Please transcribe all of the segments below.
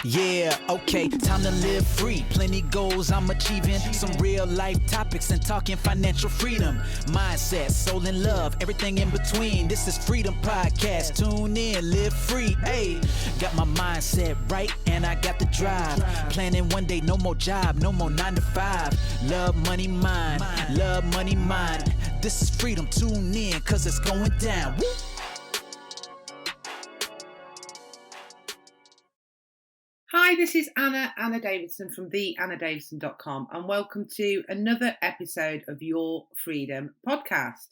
Yeah, okay, time to live free. Plenty goals I'm achieving. Some real life topics and talking financial freedom. Mindset, soul and love, everything in between. This is Freedom Podcast. Tune in, live free. Hey, got my mindset right and I got the drive. Planning one day, no more job, no more 9 to 5. Love, money, mind. Love, money, mind. This is Freedom. Tune in, cause it's going down. Woo! Hi, this is Anna Davidson from theannadavidson.com, and welcome to another episode of Your Freedom podcast.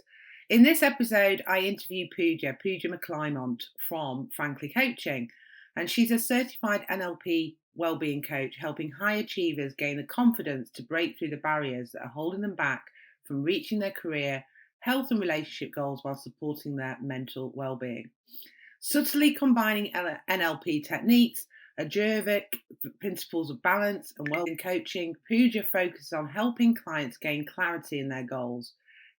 In this episode, I interview Puja McClymont from Frankly Coaching, and she's a certified NLP wellbeing coach, helping high achievers gain the confidence to break through the barriers that are holding them back from reaching their career, health and relationship goals while supporting their mental well-being. Subtly combining NLP techniques, Ajurvedic principles of balance and wellbeing coaching, Puja focuses on helping clients gain clarity in their goals,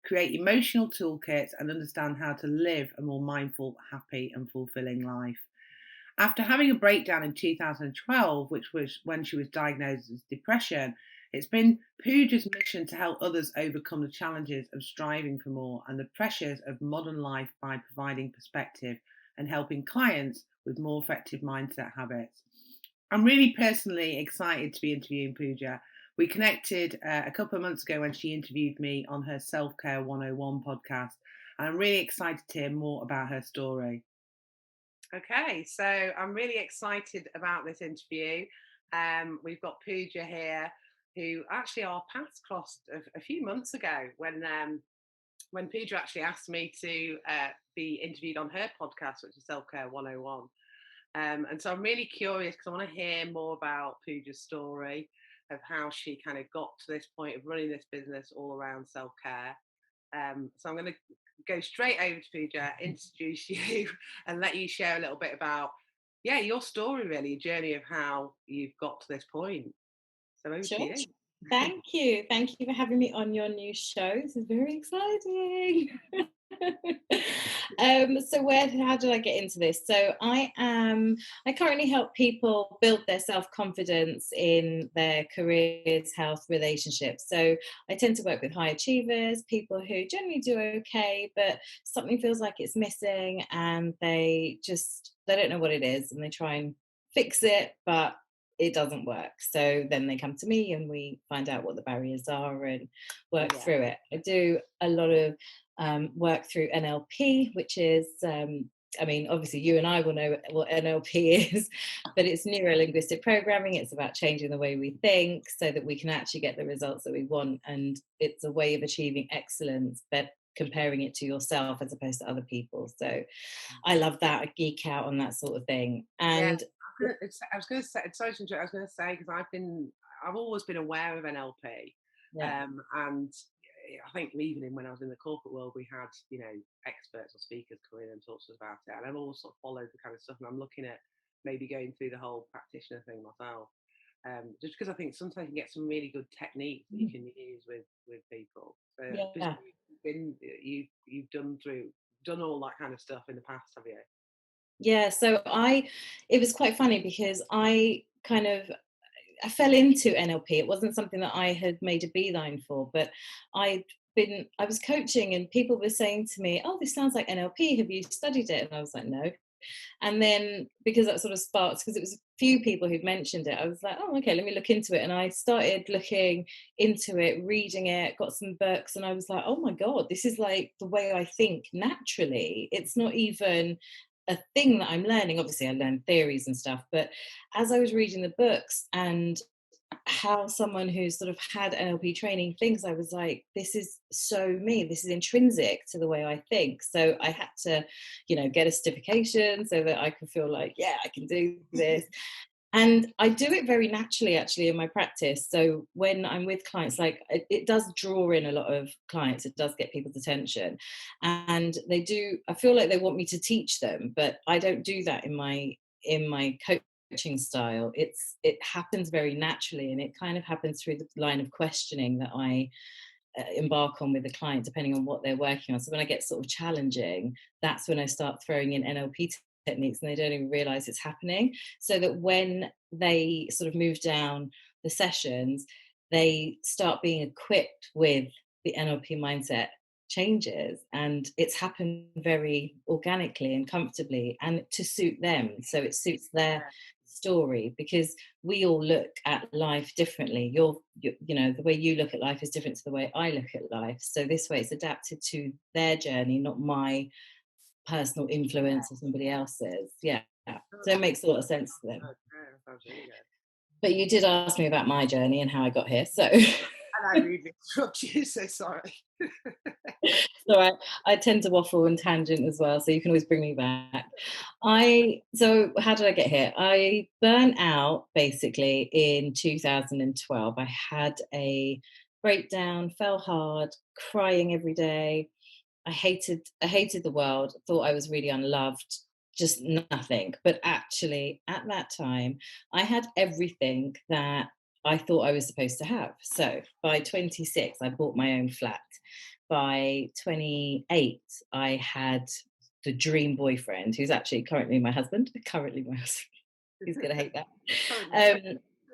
create emotional toolkits, and understand how to live a more mindful, happy, and fulfilling life. After having a breakdown in 2012, which was when she was diagnosed with depression, it's been Puja's mission to help others overcome the challenges of striving for more and the pressures of modern life by providing perspective and helping clients with more effective mindset habits. I'm really personally excited to be interviewing Puja. We connected a couple of months ago when she interviewed me on her Self-Care 101 podcast, and I'm really excited to hear more about her story. Okay, so I'm really excited about this interview. We've got Puja here, who actually our paths crossed a few months ago when Puja actually asked me to be interviewed on her podcast, which is Self-Care 101. And so I'm really curious because I want to hear more about Puja's story of how she kind of got to this point of running this business all around self-care. So I'm going to go straight over to Puja, introduce you and let you share a little bit about, your story really, your journey of how you've got to this point. So over to you. Thank you. Thank you for having me on your new show. This is very exciting. How did I get into this? So I currently help people build their self-confidence in their careers, health, relationships. So I tend to work with high achievers, people who generally do okay, but something feels like it's missing and they don't know what it is and they try and fix it, but it doesn't work. So then they come to me and we find out what the barriers are and work through it. I do a lot of work through NLP, which is, obviously you and I will know what NLP is, but it's neuro-linguistic programming. It's about changing the way we think so that we can actually get the results that we want. And it's a way of achieving excellence, but comparing it to yourself as opposed to other people. So I love that. I geek out on that sort of thing. And I was going to say, sorry to interrupt, I was going to say, because I've always been aware of NLP, and I think even when I was in the corporate world, we had, experts or speakers come in and talk to us about it, and I've always sort of followed the kind of stuff, and I'm looking at maybe going through the whole practitioner thing myself, just because I think sometimes you can get some really good techniques that you can use with people. So you've done all that kind of stuff in the past, have you? Yeah, so it was quite funny because I fell into NLP. It wasn't something that I had made a beeline for, but I was coaching and people were saying to me, "Oh, this sounds like NLP. Have you studied it?" And I was like, "No." And then because that sort of sparked, because it was a few people who'd mentioned it, I was like, "Oh, okay, let me look into it." And I started looking into it, reading it, got some books, and I was like, "Oh my God, this is like the way I think naturally. It's not even a thing that I'm learning." Obviously I learned theories and stuff, but as I was reading the books and how someone who sort of had NLP training thinks, I was like, this is so me, this is intrinsic to the way I think. So I had to, get a certification so that I could feel like, I can do this. And I do it very naturally, actually, in my practice. So when I'm with clients, like it does draw in a lot of clients. It does get people's attention. And I feel like they want me to teach them, but I don't do that in my coaching style. It happens very naturally, and it kind of happens through the line of questioning that I embark on with the client, depending on what they're working on. So when I get sort of challenging, that's when I start throwing in NLP techniques and they don't even realize it's happening, so that when they sort of move down the sessions, they start being equipped with the NLP mindset changes, and it's happened very organically and comfortably and to suit them, so it suits their story, because we all look at life differently. You know, the way you look at life is different to the way I look at life, so this way it's adapted to their journey, not my personal influence or somebody else's. Yeah, so it makes a lot of sense to them. Okay, that sounds really good. But you did ask me about my journey and how I got here, so And I really interrupted you, so sorry. so I tend to waffle and tangent as well, so you can always bring me back. So how did I get here? I burnt out basically in 2012. I had a breakdown, fell hard, crying every day. I hated the world, thought I was really unloved, just nothing. But actually, at that time, I had everything that I thought I was supposed to have. So by 26, I bought my own flat. By 28, I had the dream boyfriend, who's actually currently my husband. Currently my husband. He's gonna hate that.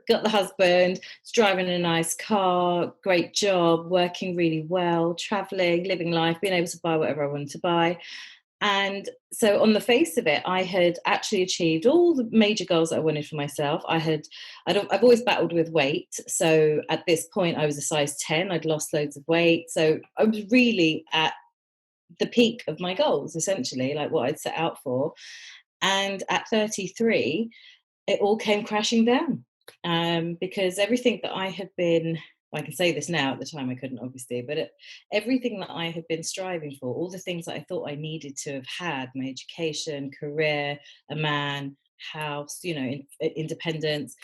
Got the husband, was driving a nice car, great job, working really well, traveling, living life, being able to buy whatever I wanted to buy. And so on the face of it, I had actually achieved all the major goals that I wanted for myself. I've always battled with weight. So at this point I was a size 10, I'd lost loads of weight. So I was really at the peak of my goals, essentially, like what I'd set out for. And at 33, it all came crashing down, because everything that I had been, I can say this now, at the time I couldn't obviously, but everything that I had been striving for, all the things that I thought I needed to have had, my education, career, a man, house, you know, independence,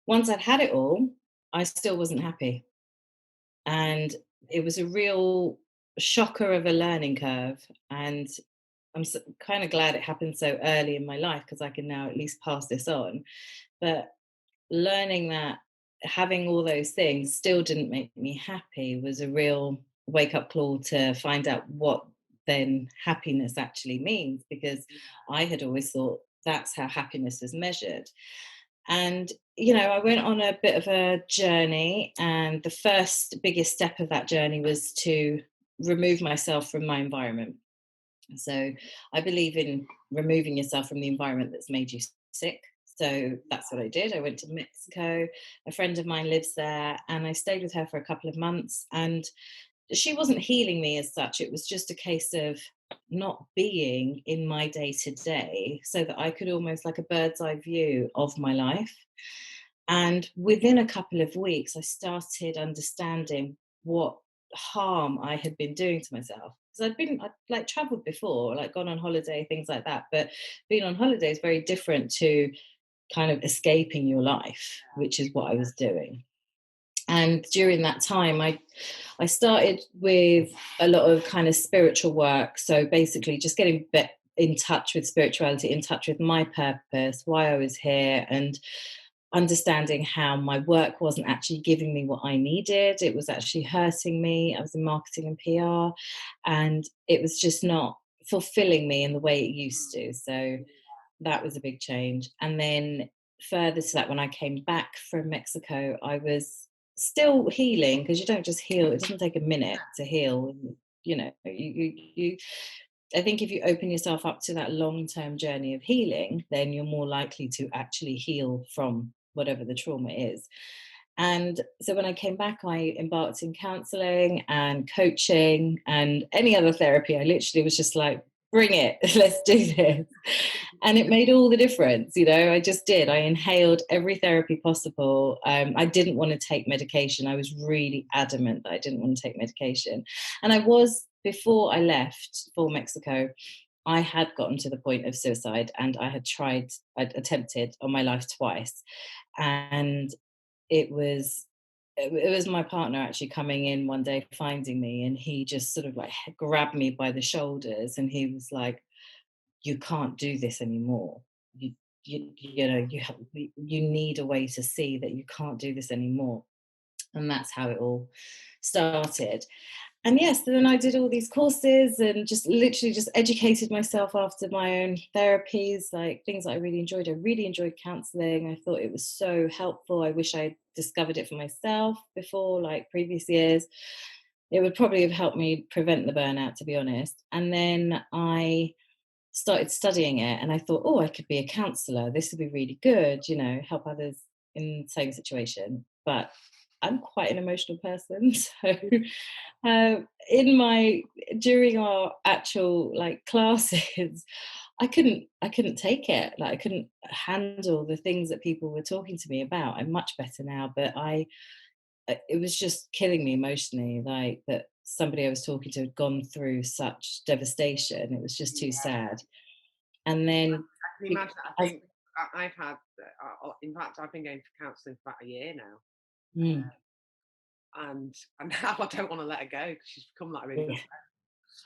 once I'd had it all, I still wasn't happy. And it was a real shocker of a learning curve. And I'm kind of glad it happened so early in my life, because I can now at least pass this on. But learning that having all those things still didn't make me happy was a real wake up call to find out what then happiness actually means, because I had always thought that's how happiness was measured. And, you know, I went on a bit of a journey, and the first biggest step of that journey was to remove myself from my environment. So I believe in removing yourself from the environment that's made you sick. So that's what I did. I went to Mexico. A friend of mine lives there, and I stayed with her for a couple of months. And she wasn't healing me as such. It was just a case of not being in my day to day, so that I could almost like a bird's eye view of my life. And within a couple of weeks, I started understanding what harm I had been doing to myself. Because I'd like traveled before, like gone on holiday, things like that. But being on holiday is very different to kind of escaping your life, which is what I was doing. And during that time, I started with a lot of kind of spiritual work. So basically just getting in touch with spirituality, in touch with my purpose, why I was here, and understanding how my work wasn't actually giving me what I needed. It was actually hurting me. I was in marketing and PR, and it was just not fulfilling me in the way it used to. So that was a big change. And then further to that, when I came back from Mexico, I was still healing, because you don't just heal. It doesn't take a minute to heal. You know, you I think if you open yourself up to that long-term journey of healing, then you're more likely to actually heal from whatever the trauma is. And so when I came back, I embarked in counselling and coaching and any other therapy. I literally was just like, bring it, let's do this. And it made all the difference. You know, I just did. I inhaled every therapy possible. I didn't want to take medication. I was really adamant that I didn't want to take medication. And before I left for Mexico, I had gotten to the point of suicide, and I'd attempted on my life twice. And it was my partner actually coming in one day, finding me, and he just sort of like grabbed me by the shoulders, and he was like, you can't do this anymore. You know, you need a way to see that you can't do this anymore. And that's how it all started. And yes, then I did all these courses and just literally just educated myself after my own therapies, like things that I really enjoyed. I really enjoyed counselling. I thought it was so helpful. I wish I'd discovered it for myself before, like previous years. It would probably have helped me prevent the burnout, to be honest. And then I started studying it and I thought, oh, I could be a counsellor. This would be really good, help others in the same situation. But I'm quite an emotional person. So uh, during our actual like classes, I couldn't take it. Like I couldn't handle the things that people were talking to me about. I'm much better now, but it was just killing me emotionally, like that somebody I was talking to had gone through such devastation. It was just too sad. And then I can imagine. I as think I've had, in fact, I've been going for counselling for about a year now, mm, and now I don't want to let her go because she's become like a really good.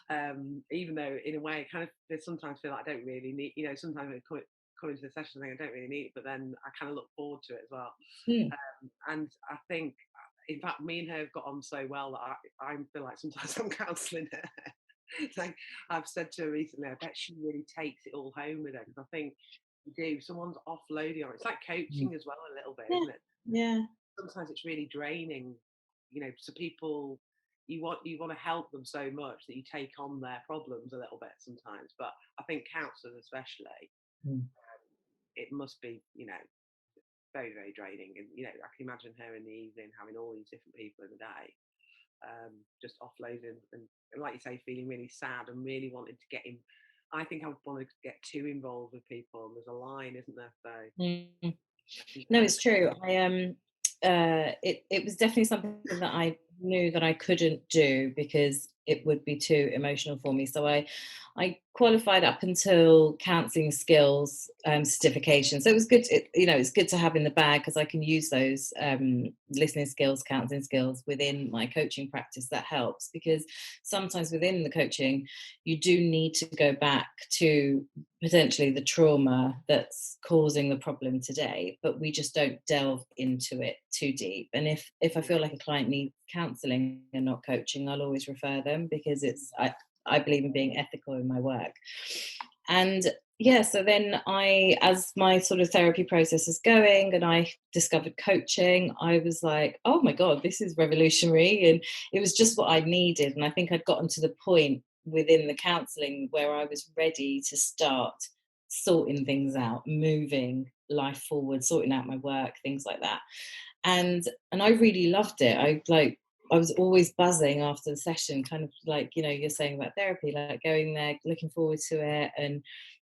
yeah, Even though in a way, I kind of sometimes feel like I don't really need. Sometimes I come into the session, I think I don't really need it, but then I kind of look forward to it as well. mm, And I think, in fact, me and her have got on so well that I feel like sometimes I'm counselling her. Like I've said to her recently, I bet she really takes it all home with her because I think you do. Someone's offloading on it. It's like mm, coaching as well, a little bit, yeah, isn't it? yeah, Sometimes it's really draining. So people, you want to help them so much that you take on their problems a little bit sometimes. But I think counsellors especially, mm. it must be very, very draining. And I can imagine her in the evening having all these different people in the day, just offloading and like you say, feeling really sad and really wanting to get in. I think I would want to get too involved with people. And there's a line, isn't there? So Mm. I can No, kind of it's true. It was definitely something that I knew that I couldn't do because it would be too emotional for me. So I qualified up until counselling skills certification. So it was good. It's good to have in the bag because I can use those listening skills, counselling skills within my coaching practice. That helps because sometimes within the coaching, you do need to go back to potentially the trauma that's causing the problem today, but we just don't delve into it too deep. And if I feel like a client needs counselling and not coaching, I'll always refer them because I believe in being ethical in my work. And yeah, so then as my sort of therapy process is going and I discovered coaching, I was like, oh my God, this is revolutionary. And it was just what I needed. And I think I'd gotten to the point within the counselling where I was ready to start sorting things out, moving life forward, sorting out my work, things like that. And I really loved it. I was always buzzing after the session, kind of like, you're saying about therapy, like going there, looking forward to it. And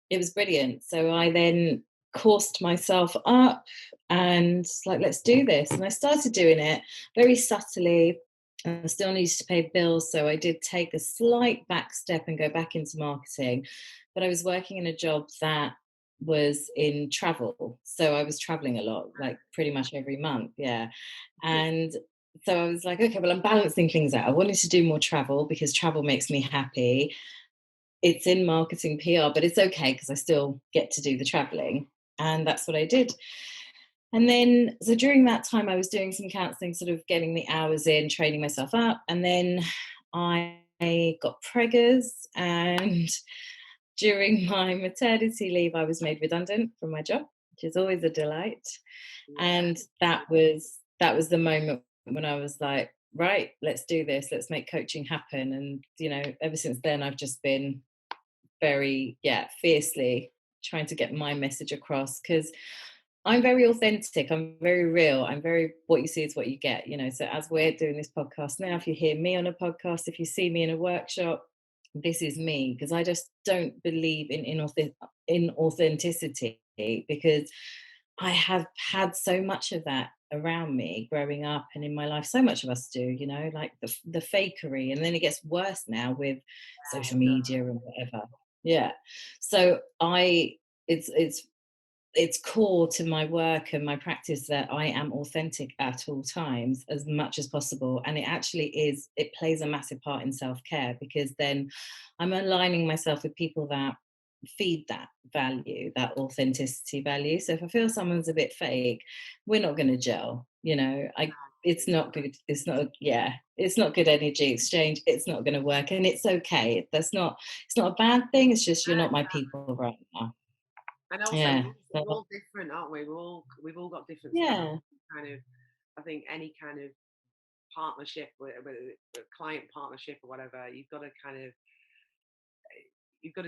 it was brilliant. So I then coursed myself up and like, let's do this. And I started doing it very subtly. I still needed to pay bills. So I did take a slight back step and go back into marketing. But I was working in a job that was in travel. So I was traveling a lot, like pretty much every month. Yeah. And so I was like, okay, well, I'm balancing things out. I wanted to do more travel because travel makes me happy. It's in marketing PR, but it's okay because I still get to do the traveling. And that's what I did. And then, so during that time, I was doing some counseling, sort of getting the hours in, training myself up. And then I got preggers. And during my maternity leave, I was made redundant from my job, which is always a delight. yeah. And that was the moment when I was like, right, let's do this. Let's make coaching happen. And, ever since then, I've just been very, fiercely trying to get my message across because I'm very authentic. I'm very real. I'm very, what you see is what you get, So as we're doing this podcast now, if you hear me on a podcast, if you see me in a workshop, this is me because I just don't believe in authenticity because I have had so much of that around me growing up and in my life. So much of us do, like the fakery, and then it gets worse now with social media and whatever. Yeah. So it's core to my work and my practice that I am authentic at all times as much as possible. And it plays a massive part in self-care because then I'm aligning myself with people that feed that value, that authenticity value. So if I feel someone's a bit fake, we're not going to gel. it's not good. It's not, yeah, it's not good energy exchange. It's not going to work, and it's okay. It's not a bad thing. It's just you're not my people right now. And also, Yeah. we're all different, aren't we? We've all got different Yeah. styles. Kind of, I think any kind of partnership, whether it's a client partnership or whatever, you've got to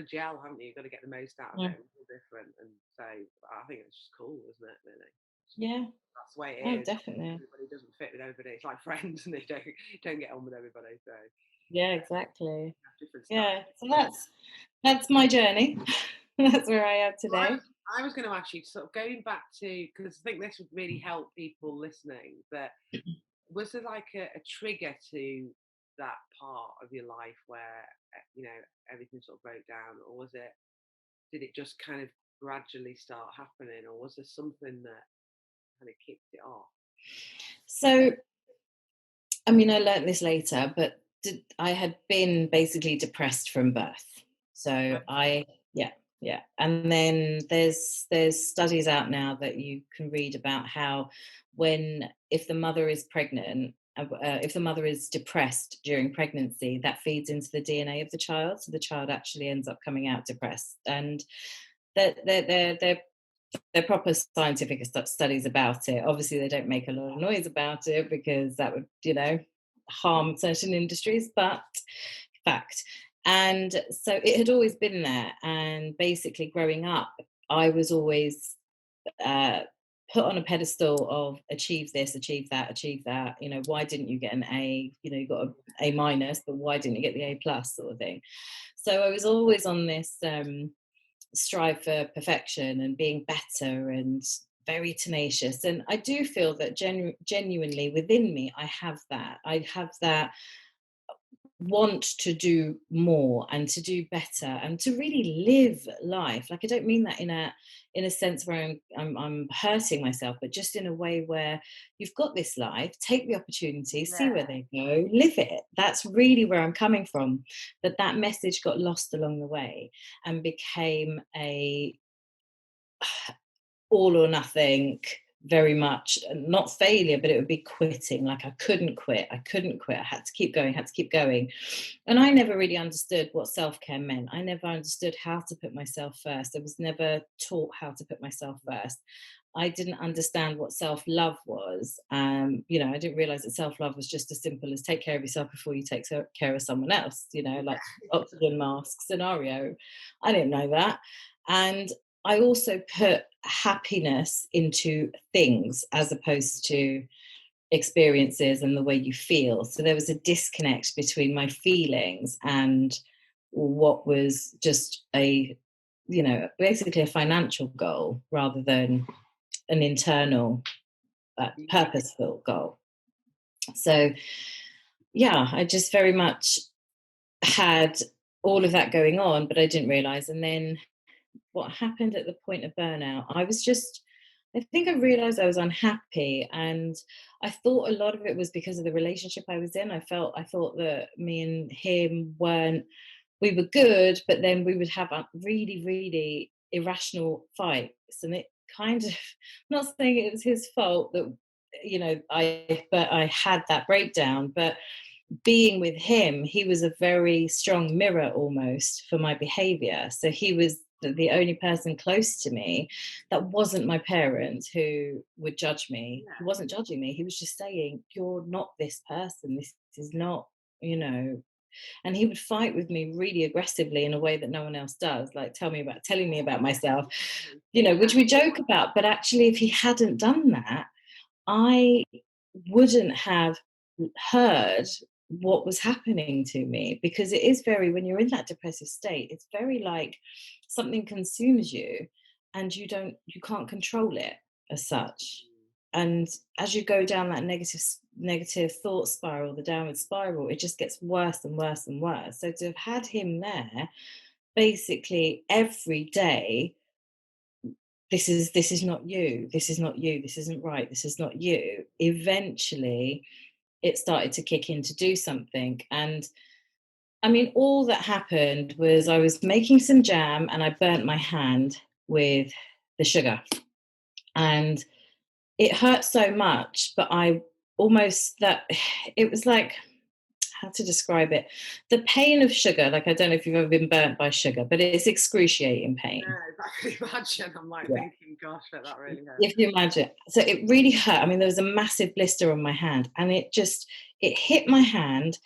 gel, haven't you? You've got to get the most out of it. We're all different, and so I think it's just cool, isn't it? Really. Yeah. That's the way it Oh, is. definitely. Everybody doesn't fit with everybody. It's like friends, and they don't get on with everybody. So Yeah, exactly. different Yeah. styles. So that's my journey. That's where I am Well, today. I was going to ask you, sort of going back to, because I think this would really help people listening, that was there like a trigger to that part of your life where, everything sort of broke down, or did it just kind of gradually start happening, or was there something that kind of kicked it off? So, I mean, I learnt this later, but I had been basically depressed from birth. So yeah. And then there's studies out now that you can read about how if the mother is pregnant, if the mother is depressed during pregnancy, that feeds into the DNA of the child. So the child actually ends up coming out depressed. And they're proper scientific studies about it. Obviously, they don't make a lot of noise about it because that would, harm certain industries, but fact. And so it had always been there. And basically, growing up, I was always put on a pedestal of achieve this, achieve that, achieve that. Why didn't you get an A? You got an A minus, but why didn't you get the A plus, sort of thing? So I was always on this strive for perfection and being better and very tenacious. And I do feel that genuinely within me, I have that want to do more and to do better and to really live life. Like, I don't mean that in a sense where I'm hurting myself, but just in a way where you've got this life, take the opportunity, see where they go, live it. That's really where I'm coming from. But that message got lost along the way and became a all or nothing, very much not failure, but it would be quitting. Like, I couldn't quit. I had to keep going. And I never really understood what self-care meant. I never understood how to put myself first. I was never taught how to put myself first. I didn't understand what self-love was. I didn't realize that self-love was just as simple as take care of yourself before you take care of someone else, like oxygen mask scenario. I didn't know that. And I also put happiness into things as opposed to experiences and the way you feel. So there was a disconnect between my feelings and what was just basically a financial goal rather than an internal purposeful goal. So yeah, I just very much had all of that going on, but I didn't realize. And then what happened at the point of burnout, I think I realized I was unhappy, and I thought a lot of it was because of the relationship I was in. I thought that me and him we were good, but then we would have really, really irrational fights. And it kind of, I'm not saying it was his fault that, but I had that breakdown. But being with him, he was a very strong mirror almost for my behavior. So he was the only person close to me that wasn't my parents who would judge me. He wasn't judging me. He was just saying, you're not this person. This is not, and he would fight with me really aggressively in a way that no one else does, like telling me about myself, which we joke about. But actually, if he hadn't done that, I wouldn't have heard what was happening to me, because it is when you're in that depressive state, it's very like something consumes you and you can't control it as such. And as you go down that negative thought spiral, the downward spiral, it just gets worse and worse and worse. So to have had him there basically every day, this is not you, this is not you, this isn't right, this is not you, eventually it started to kick in to do something. And I mean, all that happened was I was making some jam and I burnt my hand with the sugar. And it hurt so much, but I almost that it was like, how to describe it? The pain of sugar, like, I don't know if you've ever been burnt by sugar, but it's excruciating No, pain. I can imagine. I'm like Yeah. thinking, gosh, that really hurt. If you imagine. So it really hurt. I mean, there was a massive blister on my hand, and it hit my hand,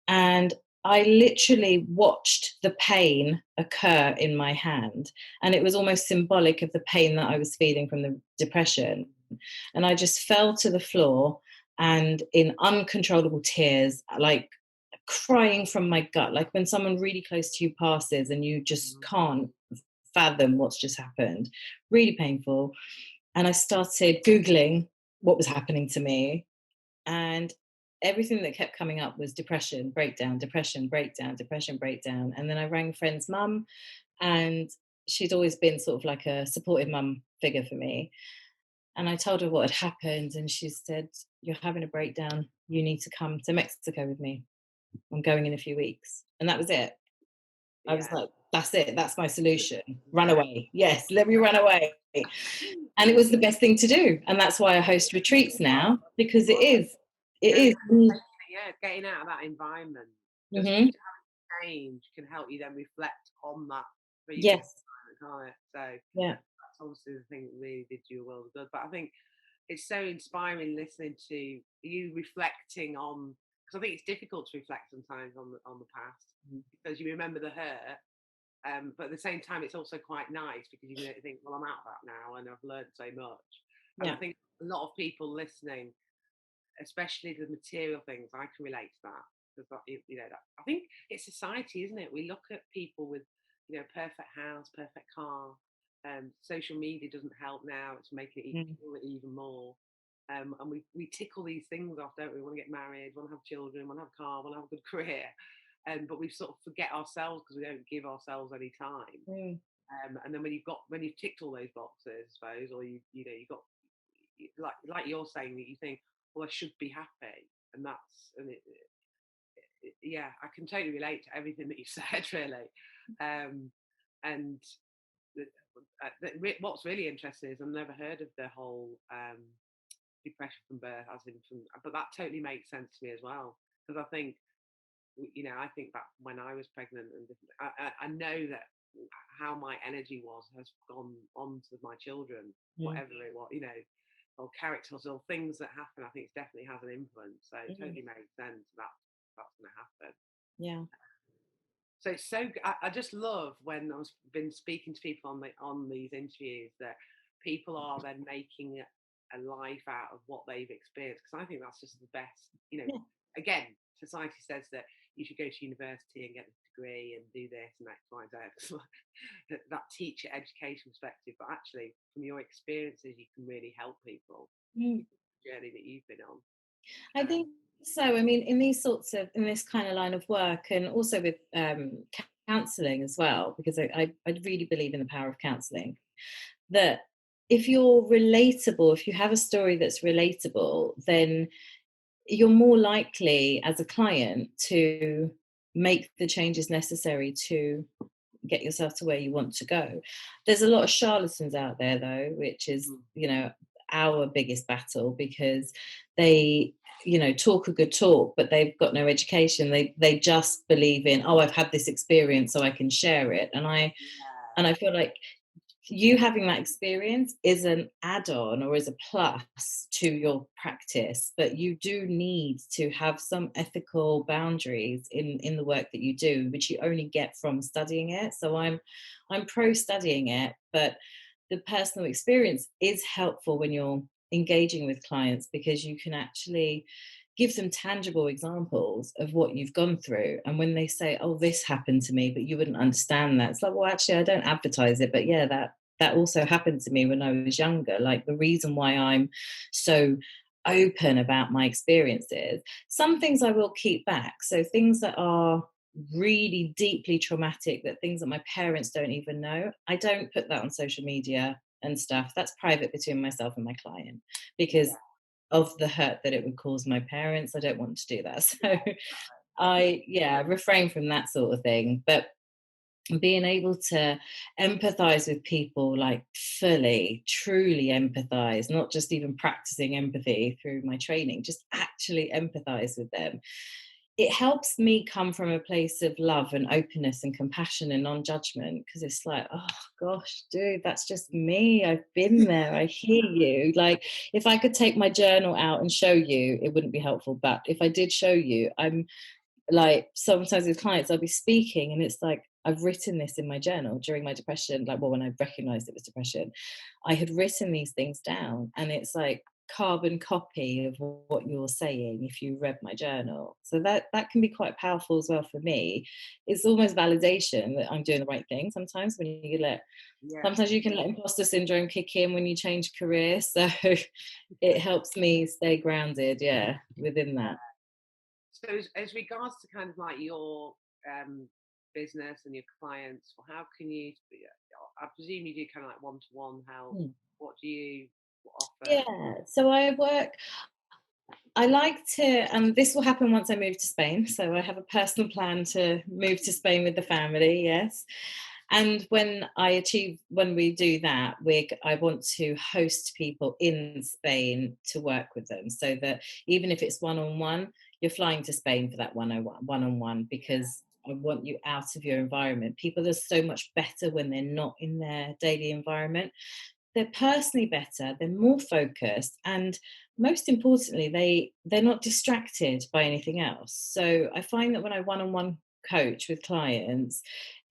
and I literally watched the pain occur in my hand. And it was almost symbolic of the pain that I was feeling from the depression. And I just fell to the floor and in uncontrollable tears, like crying from my gut, like when someone really close to you passes and you just can't fathom what's just happened. Really painful. And I started Googling what was happening to me. And everything that kept coming up was depression, breakdown, depression, breakdown, depression, breakdown. And then I rang a friend's mum, and she'd always been sort of like a supportive mum figure for me. And I told her what had happened, and she said, "You're having a breakdown. You need to come to Mexico with me. I'm going in a few weeks." And that was it. I was Yeah. like, that's it. That's my solution. Run away. Yes, let me run away. And it was the best thing to do. And that's why I host retreats now, because it is. It Yeah, is. getting out of that environment, just Mm-hmm. change can help you then reflect on that previous Yes. environment, can't it? So Yeah. that's obviously the thing that really did you a world of good. But I think it's so inspiring listening to you reflecting on, because I think it's difficult to reflect sometimes on the past because you remember the hurt. But at the same time, it's also quite nice because you think, well, I'm out of that now and I've learned so much. And I Yeah. think a lot of people listening, especially the material things, I can relate to that. Because I think it's society, isn't it? We look at people with, perfect house, perfect car. Social media doesn't help now; it's making it Mm. even more. And we tick all these things off, don't we? We want to get married, want to have children, want to have a car, want to have a good career. But we sort of forget ourselves because we don't give ourselves any time. Mm. And then when you've ticked all those boxes, I suppose, or you got, like you're saying, that you think, well, I should be happy, and yeah, I can totally relate to everything that you said, really. And what's really interesting is I've never heard of the whole depression from birth, but that totally makes sense to me as well, because I think, I think back when I was pregnant, and I know that how my energy has gone on to my children, Mm. whatever it was, or characters or things that happen. I think it definitely has an influence. So it totally makes sense that that's going to happen. Yeah. So it's so I just love when I've been speaking to people on these interviews that people are then making a life out of what they've experienced, because I think that's just the best. Yeah. Again, society says that you should go to university and get a degree and do this and X, Y, Z. that teacher education perspective, but actually from your experiences, you can really help people. Mm. The journey that you've been on. I think so. I mean, in this kind of line of work, and also with counselling as well, because I really believe in the power of counselling. That if you're relatable, if you have a story that's relatable, then you're more likely as a client to make the changes necessary to get yourself to where you want to go. There's a lot of charlatans out there, though, which is, our biggest battle, because they, talk a good talk, but they've got no education. They just believe in, oh, I've had this experience, so I can share it. And I feel like you having that experience is an add-on or is a plus to your practice, but you do need to have some ethical boundaries in the work that you do, which you only get from studying it. So I'm pro studying it, but the personal experience is helpful when you're engaging with clients, because you can actually give them tangible examples of what you've gone through. And when they say, oh, this happened to me, but you wouldn't understand that, it's like, well, actually, I don't advertise it, but yeah, that also happened to me when I was younger. Like, the reason why I'm so open about my experiences, some things I will keep back. So things that are really deeply traumatic, that things that my parents don't even know, I don't put that on social media and stuff. That's private between myself and my client, because of the hurt that it would cause my parents. I don't want to do that. So I refrain from that sort of thing. But and being able to empathize with people, like fully, truly empathize, not just even practicing empathy through my training, just actually empathize with them. It helps me come from a place of love and openness and compassion and non-judgment, because it's like, oh gosh, dude, that's just me. I've been there. I hear you. Like, if I could take my journal out and show you, it wouldn't be helpful. But if I did show you, I'm like, sometimes with clients I'll be speaking and it's like, I've written this in my journal during my depression, like, well, when I recognized it was depression, I had written these things down, and it's like carbon copy of what you're saying if you read my journal. So that can be quite powerful as well for me. It's almost validation that I'm doing the right thing sometimes. When you let Yeah. Sometimes you can let imposter syndrome kick in when you change career, so it helps me stay grounded, yeah, within that. So as regards to kind of like your business and your clients, how can you, I presume you do kind of like one-to-one help. Mm. What do you offer? Yeah, so I like to, and this will happen once I move to Spain. So I have a personal plan to move to Spain with the family, yes. And when we do that, I want to host people in Spain to work with them, so that even if it's one-on-one, you're flying to Spain for that one-on-one, because I want you out of your environment. People are so much better when they're not in their daily environment. They're personally better, they're more focused, and most importantly, they're not distracted by anything else. So I find that when I one-on-one coach with clients,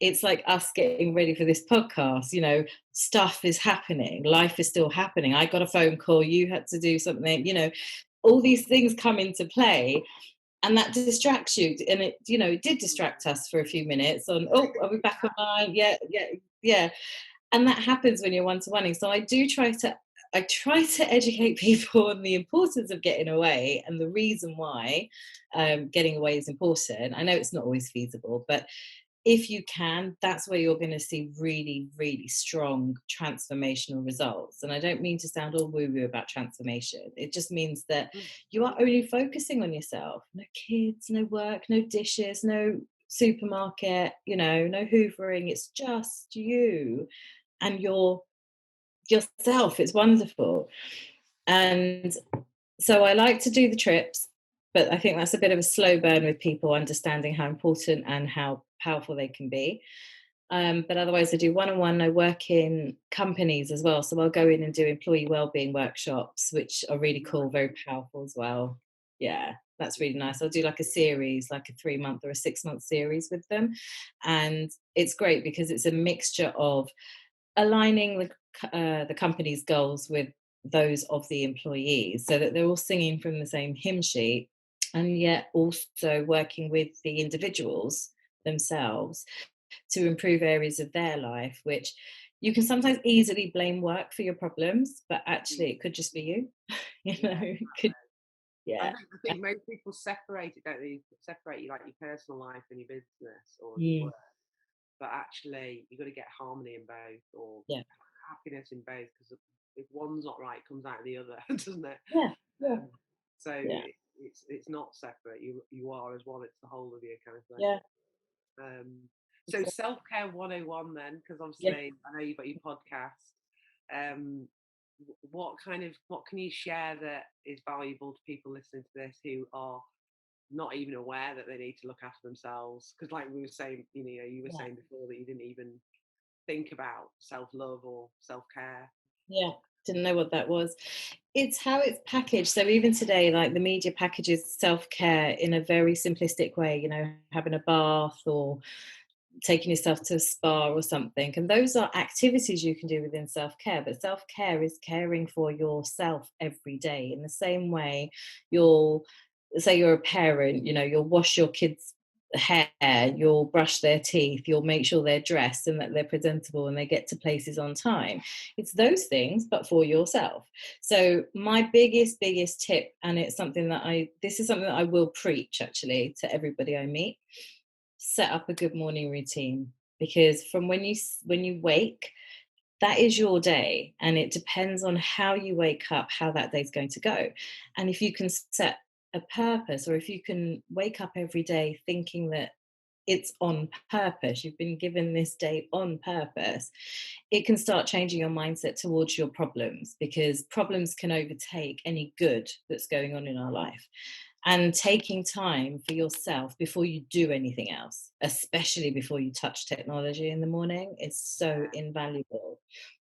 it's like us getting ready for this podcast. Stuff is happening, life is still happening. I got a phone call, you had to do something, all these things come into play, and that distracts you. And it did distract us for a few minutes on, oh, are we back online? Yeah, yeah, yeah. And that happens when you're one-to-one. So I try to educate people on the importance of getting away, and the reason why getting away is important. I know it's not always feasible, but if you can, that's where you're going to see really, really strong transformational results. And I don't mean to sound all woo-woo about transformation. It just means that you are only focusing on yourself. No kids, no work, no dishes, no supermarket, no hoovering. It's just you and yourself. It's wonderful. And so I like to do the trips, but I think that's a bit of a slow burn with people understanding how important and how powerful they can be. But otherwise, I do one-on-one. I work in companies as well, so I'll go in and do employee wellbeing workshops, which are really cool, very powerful as well. Yeah, that's really nice. I'll do like a series, like a 3-month or a 6-month series with them, and it's great because it's a mixture of aligning the company's goals with those of the employees, so that they're all singing from the same hymn sheet, and yet also working with the individuals themselves to improve areas of their life, which you can sometimes easily blame work for your problems, but actually it could just be you. It could. I Yeah. think most people separate it, don't they? Separate you, like your personal life and your business or your Mm, work. But actually, you've got to get harmony in both, or yeah. happiness in both, because if one's not right, it comes out of the other, doesn't it? Yeah. Yeah. So Yeah. it's not separate. You are as one. It's the whole of you, kind of thing. Yeah. So self-care 101 then, because Yeah. obviously I know you've got your podcast. What can you share that is valuable to people listening to this who are not even aware that they need to look after themselves? Because like we were saying, you were Yeah. saying before that you didn't even think about self-love or self-care. Yeah, didn't know what that was. It's how it's packaged. So even today, like the media packages self-care in a very simplistic way, having a bath or taking yourself to a spa or something. And those are activities you can do within self-care. But self-care is caring for yourself every day. In the same way, you'll say you're a parent, you'll wash your kids' hair, you'll brush their teeth, you'll make sure they're dressed and that they're presentable and they get to places on time. It's those things, but for yourself. So my biggest tip, and it's something that this is something that I will preach actually to everybody I meet: set up a good morning routine, because from when you wake, that is your day, and it depends on how you wake up, how that day's going to go. And if you can set a purpose, or if you can wake up every day thinking that it's on purpose, you've been given this day on purpose, it can start changing your mindset towards your problems, because problems can overtake any good that's going on in our life. And taking time for yourself before you do anything else, especially before you touch technology in the morning, is so invaluable.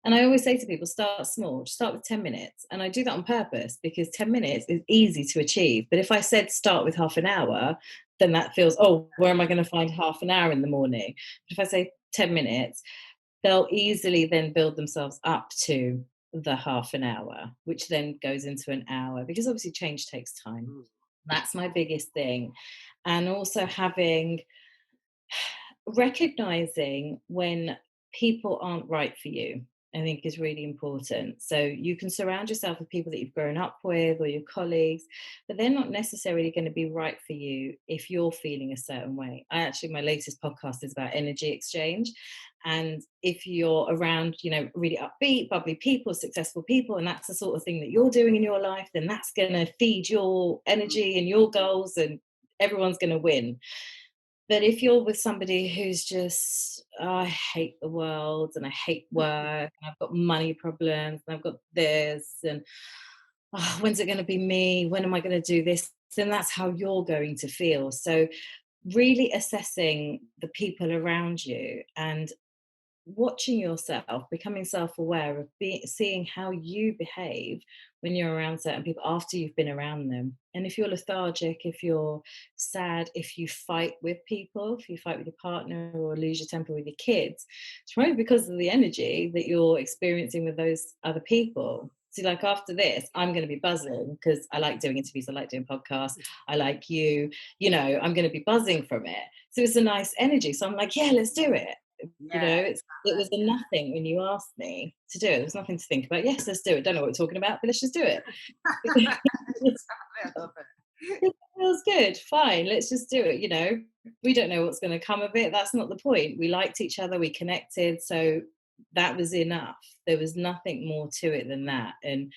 And I always say to people, start small, just start with 10 minutes. And I do that on purpose because 10 minutes is easy to achieve. But if I said start with half an hour, then that feels, oh, where am I going to find half an hour in the morning? But if I say 10 minutes, they'll easily then build themselves up to the half an hour, which then goes into an hour, because obviously change takes time. That's my biggest thing. And also recognizing when people aren't right for you, I think is really important. So you can surround yourself with people that you've grown up with or your colleagues, but they're not necessarily going to be right for you if you're feeling a certain way. My latest podcast is about energy exchange. And if you're around, really upbeat, bubbly people, successful people, and that's the sort of thing that you're doing in your life, then that's going to feed your energy and your goals, and everyone's going to win. But if you're with somebody who's just, oh, I hate the world and I hate work and I've got money problems and I've got this and when's it going to be me? When am I going to do this? Then that's how you're going to feel. So really assessing the people around you and watching yourself, becoming self-aware of seeing how you behave when you're around certain people after you've been around them. And if you're lethargic, if you're sad, if you fight with people, if you fight with your partner or lose your temper with your kids, it's probably because of the energy that you're experiencing with those other people. So like after this, I'm going to be buzzing because I like doing interviews, I like doing podcasts, I like you, I'm going to be buzzing from it. So it's a nice energy. So I'm like, yeah, let's do it. It was a nothing when you asked me to do it. There was nothing to think about. Yes, let's do it. Don't know what we're talking about, but let's just do it. It feels good. Fine, let's just do it. We don't know what's going to come of it. That's not the point. We liked each other. We connected. So that was enough. There was nothing more to it than that. And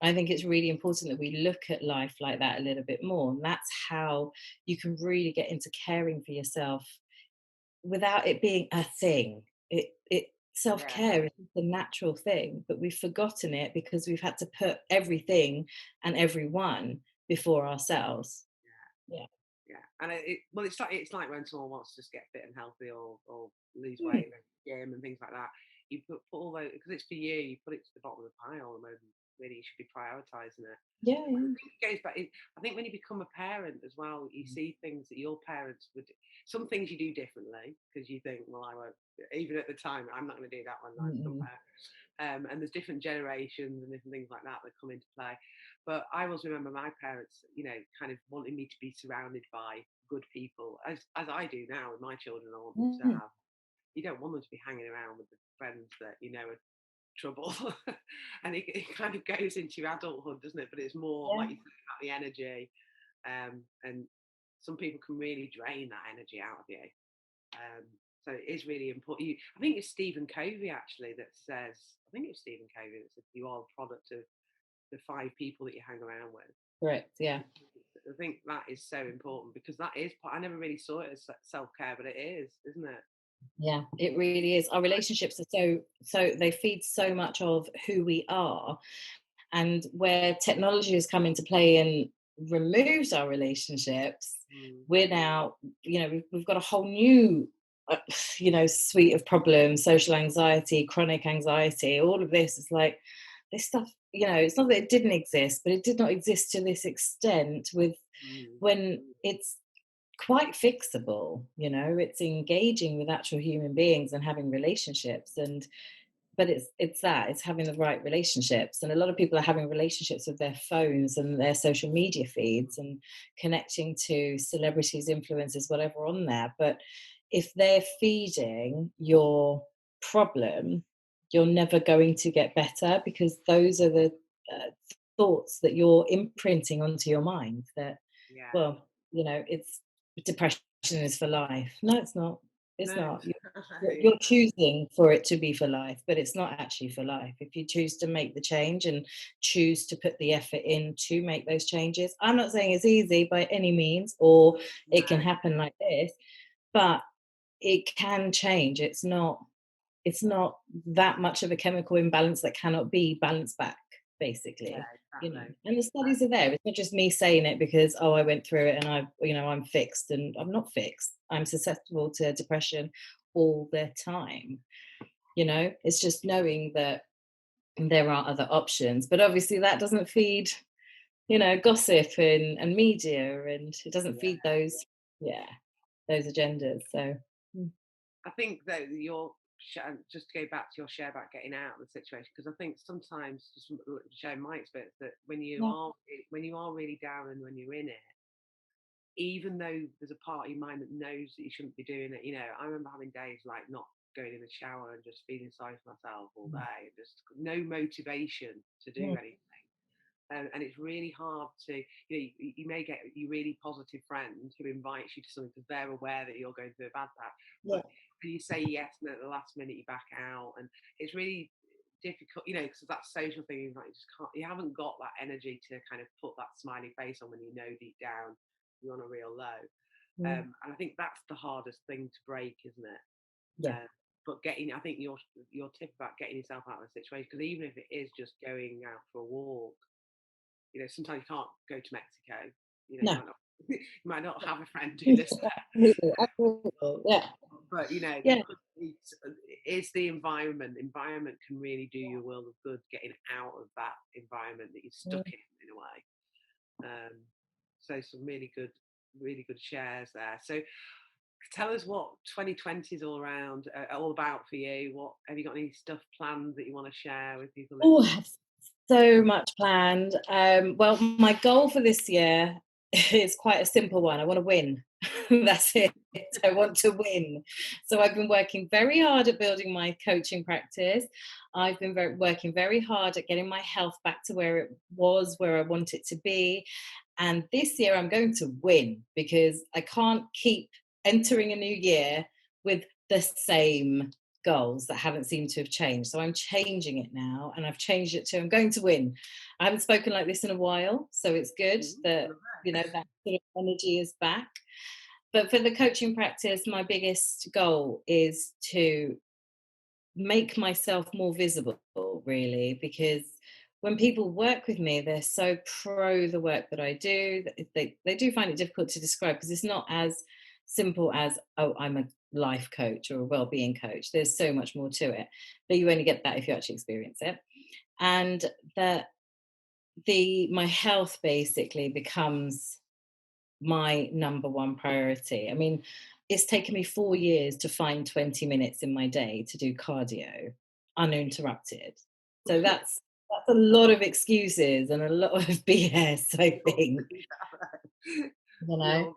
I think it's really important that we look at life like that a little bit more. And that's how you can really get into caring for yourself without it being a thing. Self-care is a natural thing, but we've forgotten it because we've had to put everything and everyone before ourselves. And it's like when someone wants to just get fit and healthy or lose weight in the gym and things like that. You put all those, because it's for you put it to the bottom of the pile, and really you should be prioritizing it. Yeah. I think it goes back. I think when you become a parent as well, you see things that your parents would. Some things you do differently because you think, well, I won't. Even at the time, I'm not going to do that when I become parent. And there's different generations and different things like that come into play. But I always remember my parents, kind of wanting me to be surrounded by good people, as I do now with my children. I want them to have. You don't want them to be hanging around with the friends that are trouble. And it kind of goes into your adulthood, doesn't it? But it's more like you think about the energy, and some people can really drain that energy out of you. So it is really important. I think it's Stephen Covey actually that says. I think it's Stephen Covey that says you are a product of the 5 people that you hang around with. Correct. Yeah. I think that is so important because that is. I never really saw it as self-care, but it is, isn't it? Yeah, it really is. Our relationships are so they feed so much of who we are, and where technology has come into play and removes our relationships, we're now, we've got a whole new, suite of problems: social anxiety, chronic anxiety. All of this is like this stuff. It's not that it didn't exist, but it did not exist to this extent. When it's quite fixable, it's engaging with actual human beings and having relationships, but it's having the right relationships. And a lot of people are having relationships with their phones and their social media feeds and connecting to celebrities, influencers, whatever on there. But if they're feeding your problem, you're never going to get better, because those are the thoughts that you're imprinting onto your mind that it's depression is for life. No, it's not. It's not. You're choosing for it to be for life, but it's not actually for life. If you choose to make the change and choose to put the effort in to make those changes, I'm not saying it's easy by any means, or it can happen like this, but it can change. It's not that much of a chemical imbalance that cannot be balanced back, basically. Yeah, You know, exactly. and the studies are there. It's not just me saying it because, oh, I went through it and I'm fixed, and I'm not fixed. I'm susceptible to depression all the time. You know, it's just knowing that there are other options, but obviously that doesn't feed, gossip and media, and it doesn't Yeah. feed those, those agendas. So I think that just to go back to your share about getting out of the situation, because I think sometimes, just showing my experience, that when you yeah, are really down and when you're in it, even though there's a part of your mind that knows that you shouldn't be doing it, I remember having days like not going in the shower and just feeling sorry for myself all day, just no motivation to do mm, anything. And it's really hard to, you may get a really positive friend who invites you to something because they're aware that you're going through a bad patch. yeah, But you say yes, and at the last minute you back out, and it's really difficult, because that social thing is like you haven't got that energy to kind of put that smiley face on when you know deep down you're on a real low. mm, And I think that's the hardest thing to break, isn't it? yeah, But I think your tip about getting yourself out of the situation, because even if it is just going out for a walk, sometimes you can't go to Mexico. You no, might not have a friend who lives absolutely, absolutely, yeah, there. But yeah, it's the environment. Environment can really do you a world of good. Getting out of that environment that you're stuck mm. in a way. So some really good shares there. So tell us what 2020 is all about for you. What have you got? Any stuff planned that you want to share with people Oh, I listening? have so much planned. Well, my goal for this year is quite a simple one. I want to win. That's it. I want to win. So I've been working very hard at building my coaching practice. I've been working very hard at getting my health back to where it was, where I want it to be. And this year I'm going to win, because I can't keep entering a new year with the same goals that haven't seemed to have changed. So I'm changing it now, and I've changed it to I'm going to win. I haven't spoken like this in a while, so it's good that that sort of energy is back. But for the coaching practice, my biggest goal is to make myself more visible, really, because when people work with me, they're so pro the work that I do. They do find it difficult to describe, because it's not as simple as, oh, I'm a life coach or a well-being coach. There's so much more to it, but you only get that if you actually experience it. And that my health basically becomes my number one priority. I mean, it's taken me 4 years to find 20 minutes in my day to do cardio uninterrupted. So that's a lot of excuses and a lot of BS, I think, you know. Well,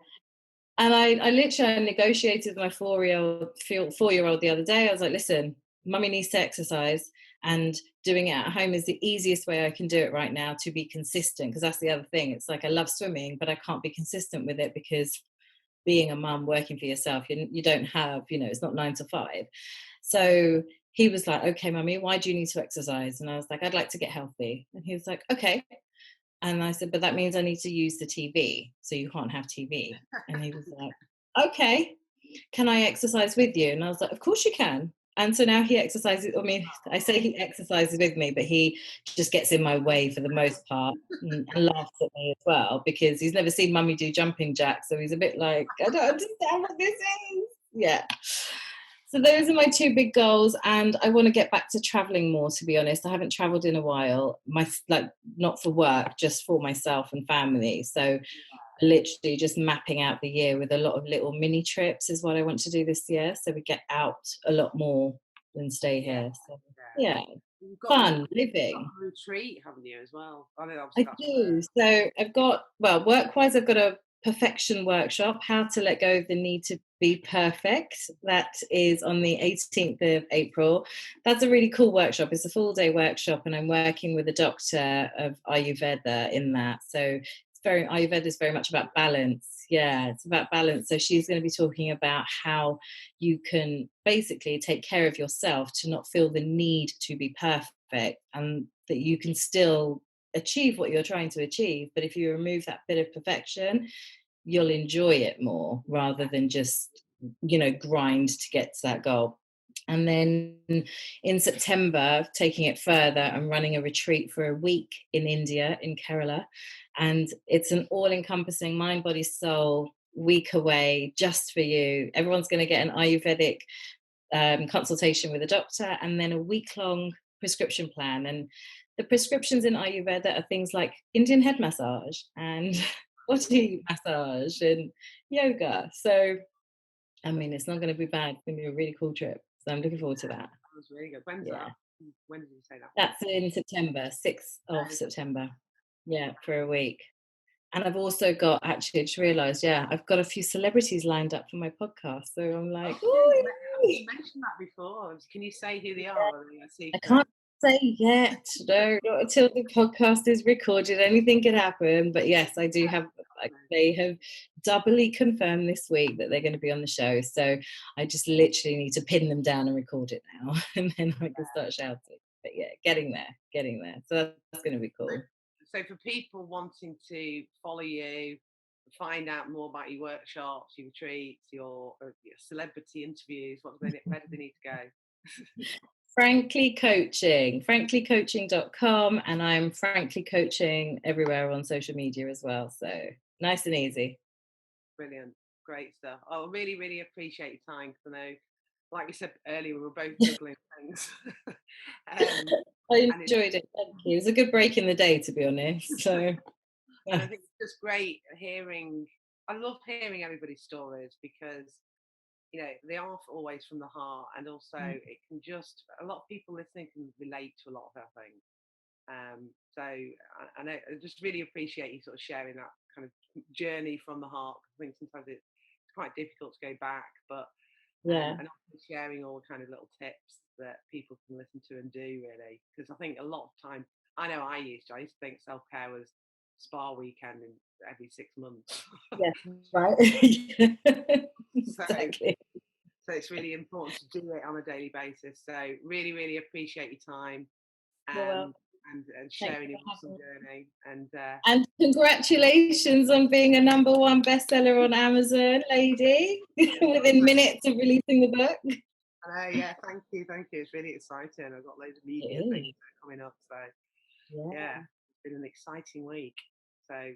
And I literally negotiated with my 4-year-old the other day. I was like, listen, mummy needs to exercise, and doing it at home is the easiest way I can do it right now to be consistent. Because that's the other thing. It's like I love swimming, but I can't be consistent with it because being a mum, working for yourself, you don't have, it's not 9 to 5. So he was like, okay, mummy, why do you need to exercise? And I was like, I'd like to get healthy. And he was like, okay. And I said, but that means I need to use the TV. So you can't have TV. And he was like, okay, can I exercise with you? And I was like, of course you can. And so now he exercises. I mean, I say he exercises with me, but he just gets in my way for the most part, and laughs at me as well, because he's never seen mummy do jumping jacks. So he's a bit like, I don't understand what this is. Yeah. So those are my two big goals, and I want to get back to traveling more, to be honest. I haven't traveled in a while, not for work, just for myself and family. So literally just mapping out the year with a lot of little mini trips is what I want to do this year. So we get out a lot more than stay here. So yeah, you've got fun you've got living. a retreat, haven't you, as well? I mean, obviously I that's do. So I've got, well, work-wise, I've got a perfection workshop, how to let go of the need to be perfect. That is on the 18th of April. That's a really cool workshop. It's a full-day workshop, and I'm working with a doctor of Ayurveda in that. So Ayurveda is very much about balance. Yeah, it's about balance. So she's going to be talking about how you can basically take care of yourself to not feel the need to be perfect, and that you can still achieve what you're trying to achieve. But if you remove that bit of perfection, you'll enjoy it more, rather than just grind to get to that goal. And then in September, taking it further, I'm running a retreat for a week in India, in Kerala. And it's an all-encompassing mind, body, soul week away just for you. Everyone's going to get an Ayurvedic consultation with a doctor, and then a week-long prescription plan. And the prescriptions in Ayurveda are things like Indian head massage and body massage and yoga. So, I mean, it's not going to be bad. It's going to be a really cool trip. So I'm looking forward to that. That was really good. When's that? When did you say that? That's in September, 6th of September. Yeah, for a week. And I've also got, actually, I just realised, I've got a few celebrities lined up for my podcast. So I'm like, you mentioned that before. Can you say who they are? I can't say yet. No, not until the podcast is recorded. Anything can happen. But yes, I do have, they have doubly confirmed this week that they're going to be on the show. So I just literally need to pin them down and record it now. And then I can start shouting. But yeah, getting there. So that's going to be cool. So for people wanting to follow you, find out more about your workshops, your retreats, your celebrity interviews, where do they need to go? Frankly Coaching, franklycoaching.com, and I'm Frankly Coaching everywhere on social media as well. So nice and easy. Brilliant. Great stuff. I really, really appreciate your time, because I know, like you said earlier, we were both juggling things. I enjoyed it. Thank you. It was a good break in the day, to be honest. So, and I think it's just great hearing. I love hearing everybody's stories, because they are always from the heart, and also it can just, a lot of people listening can relate to a lot of our things. So I just really appreciate you sort of sharing that kind of journey from the heart. I think sometimes it's quite difficult to go back, but and also sharing all the kind of little tips that people can listen to and do, really, because I think a lot of time, I know I used to think self-care was spa weekend every 6 months. Yeah, right. Exactly. So it's really important to do it on a daily basis. So really, really appreciate your time and sharing your awesome journey. And congratulations on being a #1 bestseller on Amazon, lady, within minutes of releasing the book. Thank you. It's really exciting. I've got loads of media things coming up. So it's been an exciting week. So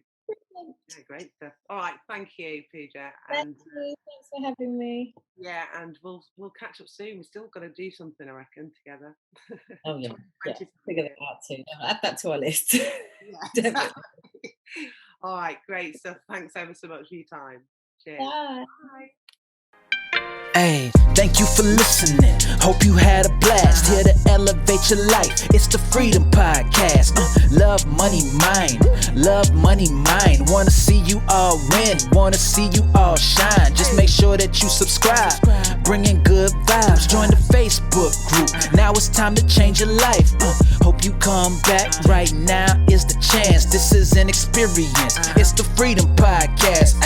great stuff. All right, thank you, Puja. Thank you. Thanks for having me. Yeah, and we'll catch up soon. We've still got to do something, I reckon, together. Oh yeah, figure that out too. Add that to our list. Definitely. All right, great stuff. Thanks ever so much for your time. Cheers. Bye. Hey, thank you for listening. Hope you had a blast. Here to elevate your life. It's the Freedom Podcast. Love, money, mind. Love, money, mind. Wanna see you all win. Wanna see you all shine. Just make sure that you subscribe. Bringing good vibes. Join the Facebook group. Now it's time to change your life. Hope you come back. Right now is the chance. This is an experience. It's the Freedom Podcast.